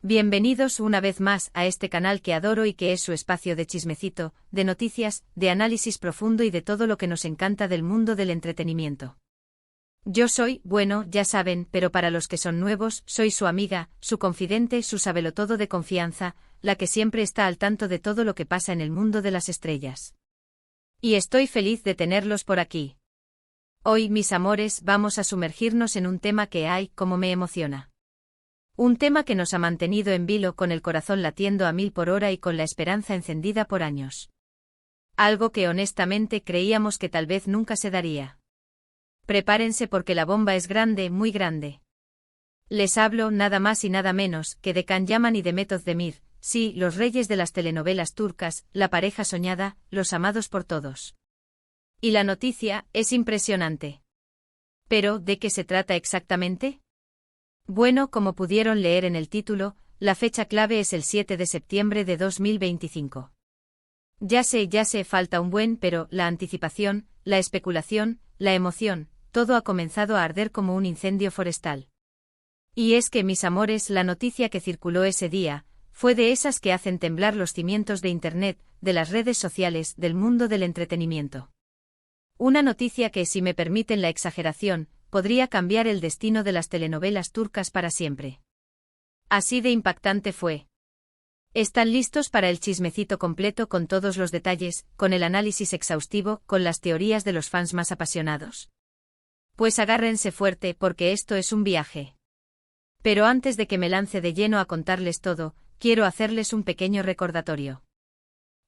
Bienvenidos una vez más a este canal que adoro y que es su espacio de chismecito, de noticias, de análisis profundo y de todo lo que nos encanta del mundo del entretenimiento. Yo soy, bueno, ya saben, pero para los que son nuevos, soy su amiga, su confidente, su sabelotodo de confianza, la que siempre está al tanto de todo lo que pasa en el mundo de las estrellas. Y estoy feliz de tenerlos por aquí. Hoy, mis amores, vamos a sumergirnos en un tema que, ay, cómo me emociona. Un tema que nos ha mantenido en vilo con el corazón latiendo a 1000 por hora y con la esperanza encendida por años. Algo que honestamente creíamos que tal vez nunca se daría. Prepárense porque la bomba es grande, muy grande. Les hablo nada más y nada menos que de Can Yaman y Demet Özdemir, sí, los reyes de las telenovelas turcas, la pareja soñada, los amados por todos. Y la noticia es impresionante. ¿Pero de qué se trata exactamente? Bueno, como pudieron leer en el título, la fecha clave es el 7 de septiembre de 2025. Ya sé, falta un buen, pero la anticipación, la especulación, la emoción, todo ha comenzado a arder como un incendio forestal. Y es que, mis amores, la noticia que circuló ese día, fue de esas que hacen temblar los cimientos de Internet, de las redes sociales, del mundo del entretenimiento. Una noticia que, si me permiten la exageración, podría cambiar el destino de las telenovelas turcas para siempre. Así de impactante fue. ¿Están listos para el chismecito completo con todos los detalles, con el análisis exhaustivo, con las teorías de los fans más apasionados? Pues agárrense fuerte porque esto es un viaje. Pero antes de que me lance de lleno a contarles todo, quiero hacerles un pequeño recordatorio.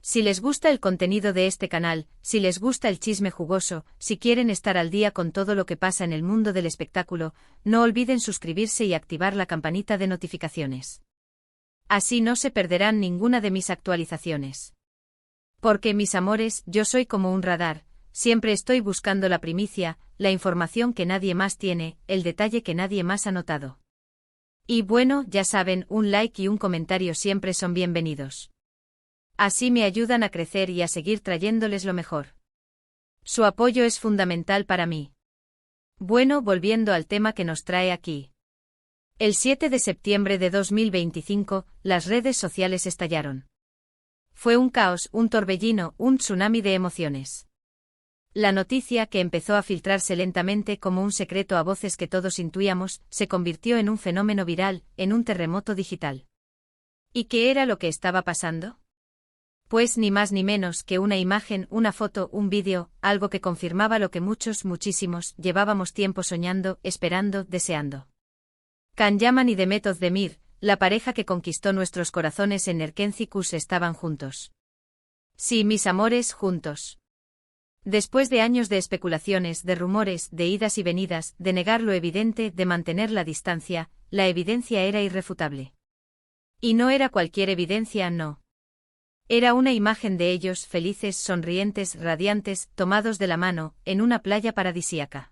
Si les gusta el contenido de este canal, si les gusta el chisme jugoso, si quieren estar al día con todo lo que pasa en el mundo del espectáculo, no olviden suscribirse y activar la campanita de notificaciones. Así no se perderán ninguna de mis actualizaciones. Porque, mis amores, yo soy como un radar, siempre estoy buscando la primicia, la información que nadie más tiene, el detalle que nadie más ha notado. Y bueno, ya saben, un like y un comentario siempre son bienvenidos. Así me ayudan a crecer y a seguir trayéndoles lo mejor. Su apoyo es fundamental para mí. Bueno, volviendo al tema que nos trae aquí. El 7 de septiembre de 2025, las redes sociales estallaron. Fue un caos, un torbellino, un tsunami de emociones. La noticia, que empezó a filtrarse lentamente como un secreto a voces que todos intuíamos, se convirtió en un fenómeno viral, en un terremoto digital. ¿Y qué era lo que estaba pasando? Pues ni más ni menos que una imagen, una foto, un vídeo, algo que confirmaba lo que muchísimos, llevábamos tiempo soñando, esperando, deseando. Can Yaman y Demet Özdemir, la pareja que conquistó nuestros corazones en Erkenci-Kuş, estaban juntos. Sí, mis amores, juntos. Después de años de especulaciones, de rumores, de idas y venidas, de negar lo evidente, de mantener la distancia, la evidencia era irrefutable. Y no era cualquier evidencia, no. Era una imagen de ellos, felices, sonrientes, radiantes, tomados de la mano, en una playa paradisíaca.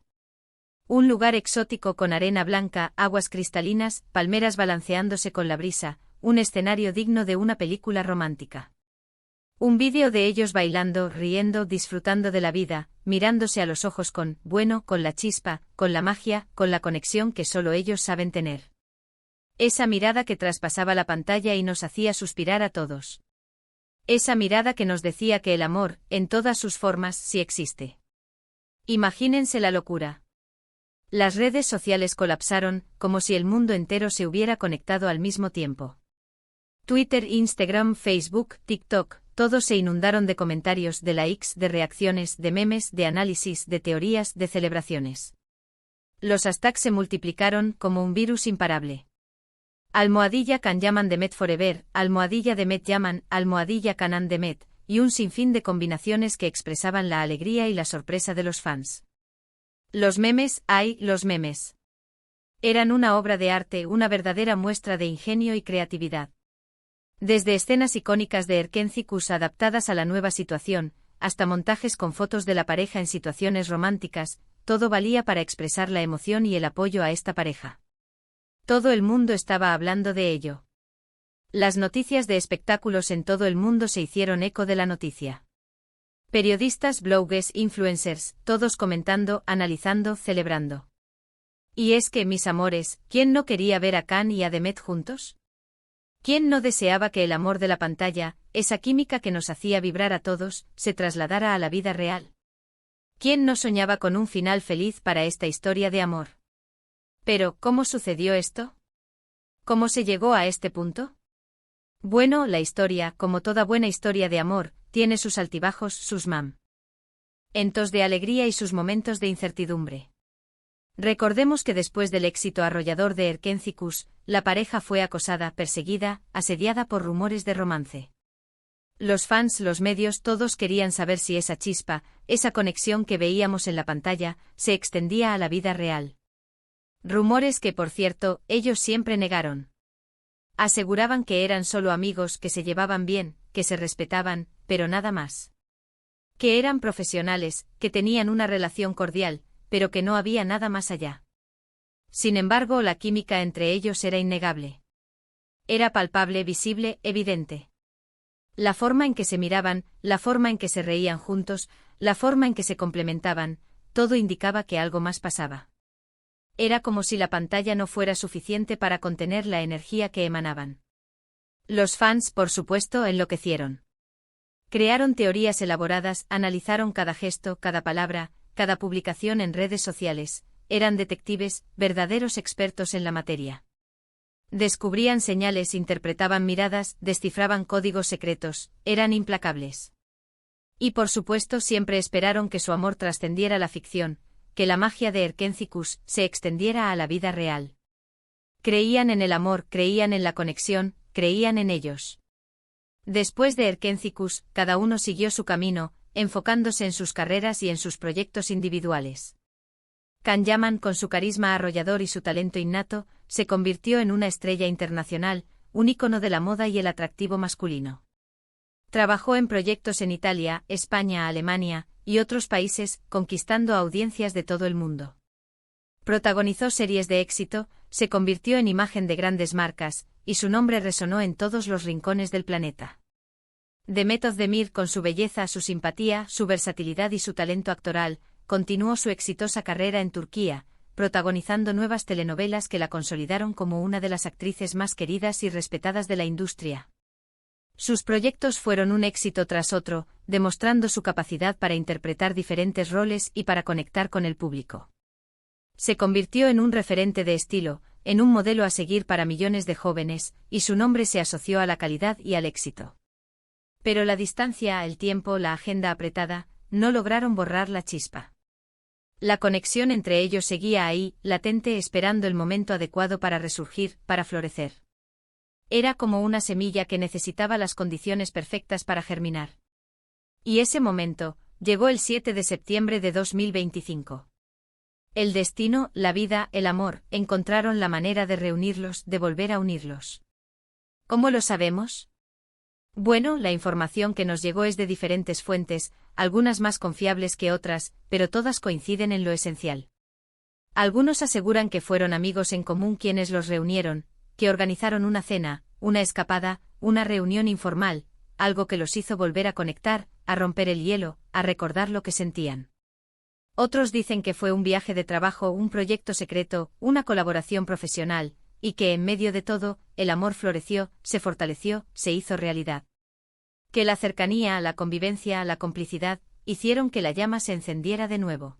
Un lugar exótico con arena blanca, aguas cristalinas, palmeras balanceándose con la brisa, un escenario digno de una película romántica. Un vídeo de ellos bailando, riendo, disfrutando de la vida, mirándose a los ojos con la chispa, con la magia, con la conexión que solo ellos saben tener. Esa mirada que traspasaba la pantalla y nos hacía suspirar a todos. Esa mirada que nos decía que el amor, en todas sus formas, sí existe. Imagínense la locura. Las redes sociales colapsaron, como si el mundo entero se hubiera conectado al mismo tiempo. Twitter, Instagram, Facebook, TikTok, todos se inundaron de comentarios, de likes, de reacciones, de memes, de análisis, de teorías, de celebraciones. Los hashtags se multiplicaron como un virus imparable. Can Yaman Demet Forever, Demet Yaman, Canan Demet, y un sinfín de combinaciones que expresaban la alegría y la sorpresa de los fans. Los memes, los memes. Eran una obra de arte, una verdadera muestra de ingenio y creatividad. Desde escenas icónicas de Erkenci-Kuş adaptadas a la nueva situación, hasta montajes con fotos de la pareja en situaciones románticas, todo valía para expresar la emoción y el apoyo a esta pareja. Todo el mundo estaba hablando de ello. Las noticias de espectáculos en todo el mundo se hicieron eco de la noticia. Periodistas, bloggers, influencers, todos comentando, analizando, celebrando. Y es que, mis amores, ¿quién no quería ver a Can y a Demet juntos? ¿Quién no deseaba que el amor de la pantalla, esa química que nos hacía vibrar a todos, se trasladara a la vida real? ¿Quién no soñaba con un final feliz para esta historia de amor? Pero, ¿cómo sucedió esto? ¿Cómo se llegó a este punto? Bueno, la historia, como toda buena historia de amor, tiene sus altibajos, sus momentos de alegría y sus momentos de incertidumbre. Recordemos que después del éxito arrollador de Erkénthicus, la pareja fue acosada, perseguida, asediada por rumores de romance. Los fans, los medios, todos querían saber si esa chispa, esa conexión que veíamos en la pantalla, se extendía a la vida real. Rumores que, por cierto, ellos siempre negaron. Aseguraban que eran solo amigos, que se llevaban bien, que se respetaban, pero nada más. Que eran profesionales, que tenían una relación cordial, pero que no había nada más allá. Sin embargo, la química entre ellos era innegable. Era palpable, visible, evidente. La forma en que se miraban, la forma en que se reían juntos, la forma en que se complementaban, todo indicaba que algo más pasaba. Era como si la pantalla no fuera suficiente para contener la energía que emanaban. Los fans, por supuesto, enloquecieron. Crearon teorías elaboradas, analizaron cada gesto, cada palabra, cada publicación en redes sociales, eran detectives, verdaderos expertos en la materia. Descubrían señales, interpretaban miradas, descifraban códigos secretos, eran implacables. Y por supuesto siempre esperaron que su amor trascendiera la ficción, que la magia de Erkénthicus se extendiera a la vida real. Creían en el amor, creían en la conexión, creían en ellos. Después de Erkénthicus, cada uno siguió su camino, enfocándose en sus carreras y en sus proyectos individuales. Can Yaman, con su carisma arrollador y su talento innato, se convirtió en una estrella internacional, un ícono de la moda y el atractivo masculino. Trabajó en proyectos en Italia, España, Alemania y otros países, conquistando audiencias de todo el mundo. Protagonizó series de éxito, se convirtió en imagen de grandes marcas, y su nombre resonó en todos los rincones del planeta. Demet Özdemir, con su belleza, su simpatía, su versatilidad y su talento actoral, continuó su exitosa carrera en Turquía, protagonizando nuevas telenovelas que la consolidaron como una de las actrices más queridas y respetadas de la industria. Sus proyectos fueron un éxito tras otro, demostrando su capacidad para interpretar diferentes roles y para conectar con el público. Se convirtió en un referente de estilo, en un modelo a seguir para millones de jóvenes, y su nombre se asoció a la calidad y al éxito. Pero la distancia, el tiempo, la agenda apretada, no lograron borrar la chispa. La conexión entre ellos seguía ahí, latente, esperando el momento adecuado para resurgir, para florecer. Era como una semilla que necesitaba las condiciones perfectas para germinar. Y ese momento llegó el 7 de septiembre de 2025. El destino, la vida, el amor, encontraron la manera de reunirlos, de volver a unirlos. ¿Cómo lo sabemos? Bueno, la información que nos llegó es de diferentes fuentes, algunas más confiables que otras, pero todas coinciden en lo esencial. Algunos aseguran que fueron amigos en común quienes los reunieron, que organizaron una cena, una escapada, una reunión informal, algo que los hizo volver a conectar, a romper el hielo, a recordar lo que sentían. Otros dicen que fue un viaje de trabajo, un proyecto secreto, una colaboración profesional, y que en medio de todo, el amor floreció, se fortaleció, se hizo realidad. Que la cercanía, la convivencia, la complicidad, hicieron que la llama se encendiera de nuevo.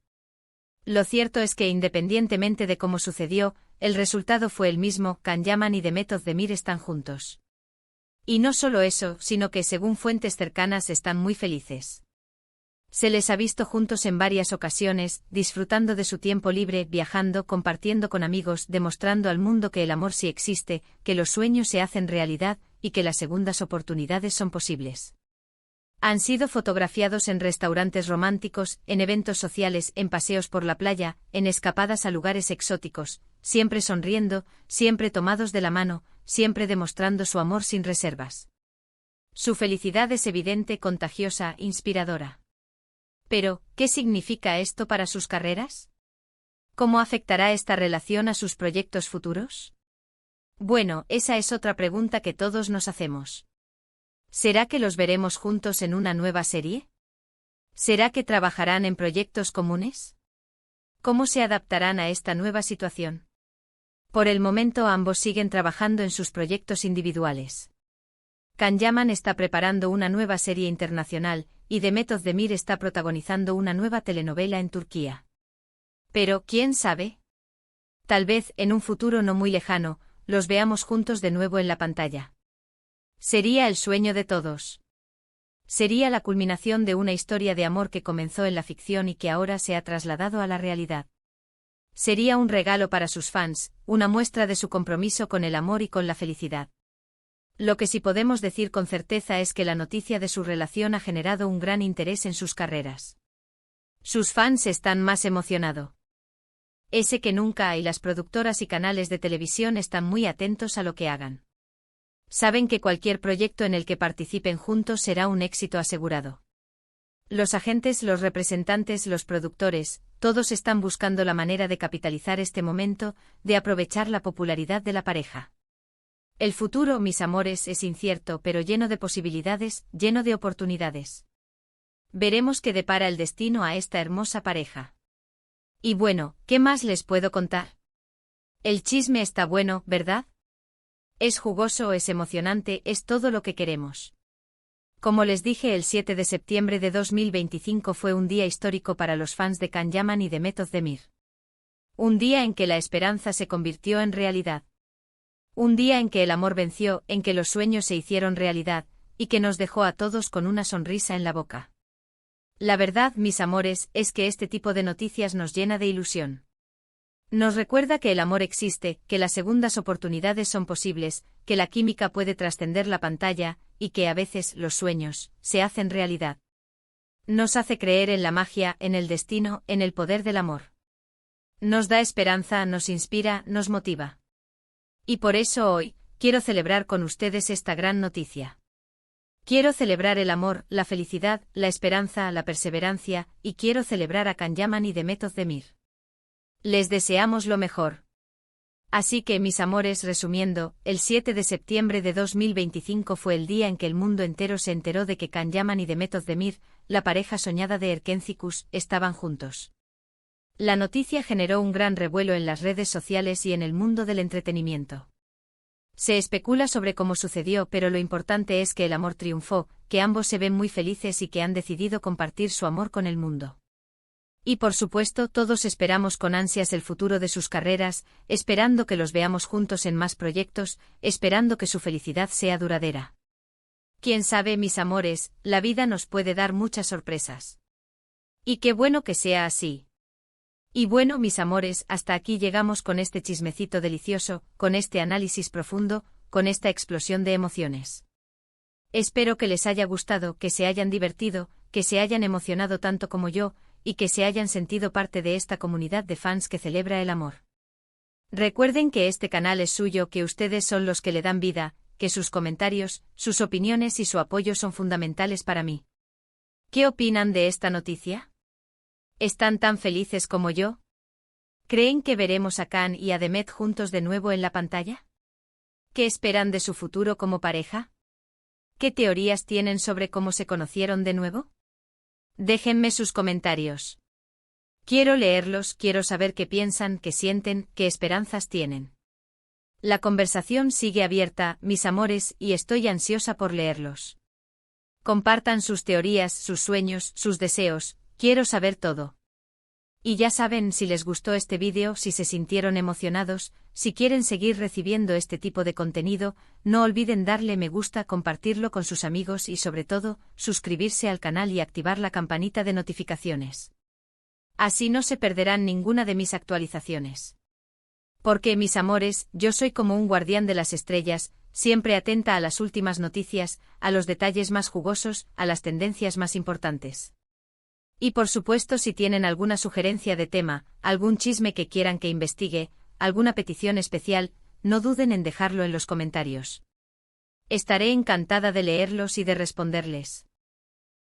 Lo cierto es que independientemente de cómo sucedió, el resultado fue el mismo, Can Yaman y Demet Özdemir están juntos. Y no solo eso, sino que según fuentes cercanas están muy felices. Se les ha visto juntos en varias ocasiones, disfrutando de su tiempo libre, viajando, compartiendo con amigos, demostrando al mundo que el amor sí existe, que los sueños se hacen realidad, y que las segundas oportunidades son posibles. Han sido fotografiados en restaurantes románticos, en eventos sociales, en paseos por la playa, en escapadas a lugares exóticos, siempre sonriendo, siempre tomados de la mano, siempre demostrando su amor sin reservas. Su felicidad es evidente, contagiosa, inspiradora. Pero, ¿qué significa esto para sus carreras? ¿Cómo afectará esta relación a sus proyectos futuros? Bueno, esa es otra pregunta que todos nos hacemos. ¿Será que los veremos juntos en una nueva serie? ¿Será que trabajarán en proyectos comunes? ¿Cómo se adaptarán a esta nueva situación? Por el momento ambos siguen trabajando en sus proyectos individuales. Can Yaman está preparando una nueva serie internacional, y Demet Özdemir está protagonizando una nueva telenovela en Turquía. Pero, ¿quién sabe? Tal vez, en un futuro no muy lejano, los veamos juntos de nuevo en la pantalla. Sería el sueño de todos. Sería la culminación de una historia de amor que comenzó en la ficción y que ahora se ha trasladado a la realidad. Sería un regalo para sus fans, una muestra de su compromiso con el amor y con la felicidad. Lo que sí podemos decir con certeza es que la noticia de su relación ha generado un gran interés en sus carreras. Sus fans están más emocionados que nunca y las productoras y canales de televisión están muy atentos a lo que hagan. Saben que cualquier proyecto en el que participen juntos será un éxito asegurado. Los agentes, los representantes, los productores, todos están buscando la manera de capitalizar este momento, de aprovechar la popularidad de la pareja. El futuro, mis amores, es incierto pero lleno de posibilidades, lleno de oportunidades. Veremos qué depara el destino a esta hermosa pareja. Y bueno, ¿qué más les puedo contar? El chisme está bueno, ¿verdad? Es jugoso, es emocionante, es todo lo que queremos. Como les dije, el 7 de septiembre de 2025 fue un día histórico para los fans de Can Yaman y Demet Özdemir. Un día en que la esperanza se convirtió en realidad. Un día en que el amor venció, en que los sueños se hicieron realidad, y que nos dejó a todos con una sonrisa en la boca. La verdad, mis amores, es que este tipo de noticias nos llena de ilusión. Nos recuerda que el amor existe, que las segundas oportunidades son posibles, que la química puede trascender la pantalla, y que a veces los sueños se hacen realidad. Nos hace creer en la magia, en el destino, en el poder del amor. Nos da esperanza, nos inspira, nos motiva. Y por eso hoy, quiero celebrar con ustedes esta gran noticia. Quiero celebrar el amor, la felicidad, la esperanza, la perseverancia, y quiero celebrar a Can Yaman y Demet Özdemir. Les deseamos lo mejor. Así que, mis amores, resumiendo, el 7 de septiembre de 2025 fue el día en que el mundo entero se enteró de que Can Yaman y Demet Özdemir, la pareja soñada de Erkencikus, estaban juntos. La noticia generó un gran revuelo en las redes sociales y en el mundo del entretenimiento. Se especula sobre cómo sucedió, pero lo importante es que el amor triunfó, que ambos se ven muy felices y que han decidido compartir su amor con el mundo. Y por supuesto, todos esperamos con ansias el futuro de sus carreras, esperando que los veamos juntos en más proyectos, esperando que su felicidad sea duradera. Quién sabe, mis amores, la vida nos puede dar muchas sorpresas. Y qué bueno que sea así. Y bueno, mis amores, hasta aquí llegamos con este chismecito delicioso, con este análisis profundo, con esta explosión de emociones. Espero que les haya gustado, que se hayan divertido, que se hayan emocionado tanto como yo, y que se hayan sentido parte de esta comunidad de fans que celebra el amor. Recuerden que este canal es suyo, que ustedes son los que le dan vida, que sus comentarios, sus opiniones y su apoyo son fundamentales para mí. ¿Qué opinan de esta noticia? ¿Están tan felices como yo? ¿Creen que veremos a Can y a Demet juntos de nuevo en la pantalla? ¿Qué esperan de su futuro como pareja? ¿Qué teorías tienen sobre cómo se conocieron de nuevo? Déjenme sus comentarios. Quiero leerlos, quiero saber qué piensan, qué sienten, qué esperanzas tienen. La conversación sigue abierta, mis amores, y estoy ansiosa por leerlos. Compartan sus teorías, sus sueños, sus deseos. Quiero saber todo. Y ya saben, si les gustó este vídeo, si se sintieron emocionados, si quieren seguir recibiendo este tipo de contenido, no olviden darle me gusta, compartirlo con sus amigos y sobre todo, suscribirse al canal y activar la campanita de notificaciones. Así no se perderán ninguna de mis actualizaciones. Porque, mis amores, yo soy como un guardián de las estrellas, siempre atenta a las últimas noticias, a los detalles más jugosos, a las tendencias más importantes. Y por supuesto, si tienen alguna sugerencia de tema, algún chisme que quieran que investigue, alguna petición especial, no duden en dejarlo en los comentarios. Estaré encantada de leerlos y de responderles.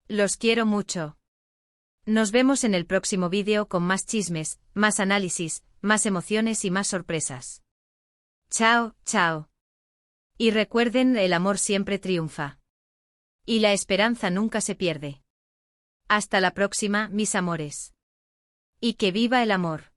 Los quiero mucho. Nos vemos en el próximo vídeo con más chismes, más análisis, más emociones y más sorpresas. Chao, chao. Y recuerden, el amor siempre triunfa. Y la esperanza nunca se pierde. Hasta la próxima, mis amores. Y que viva el amor.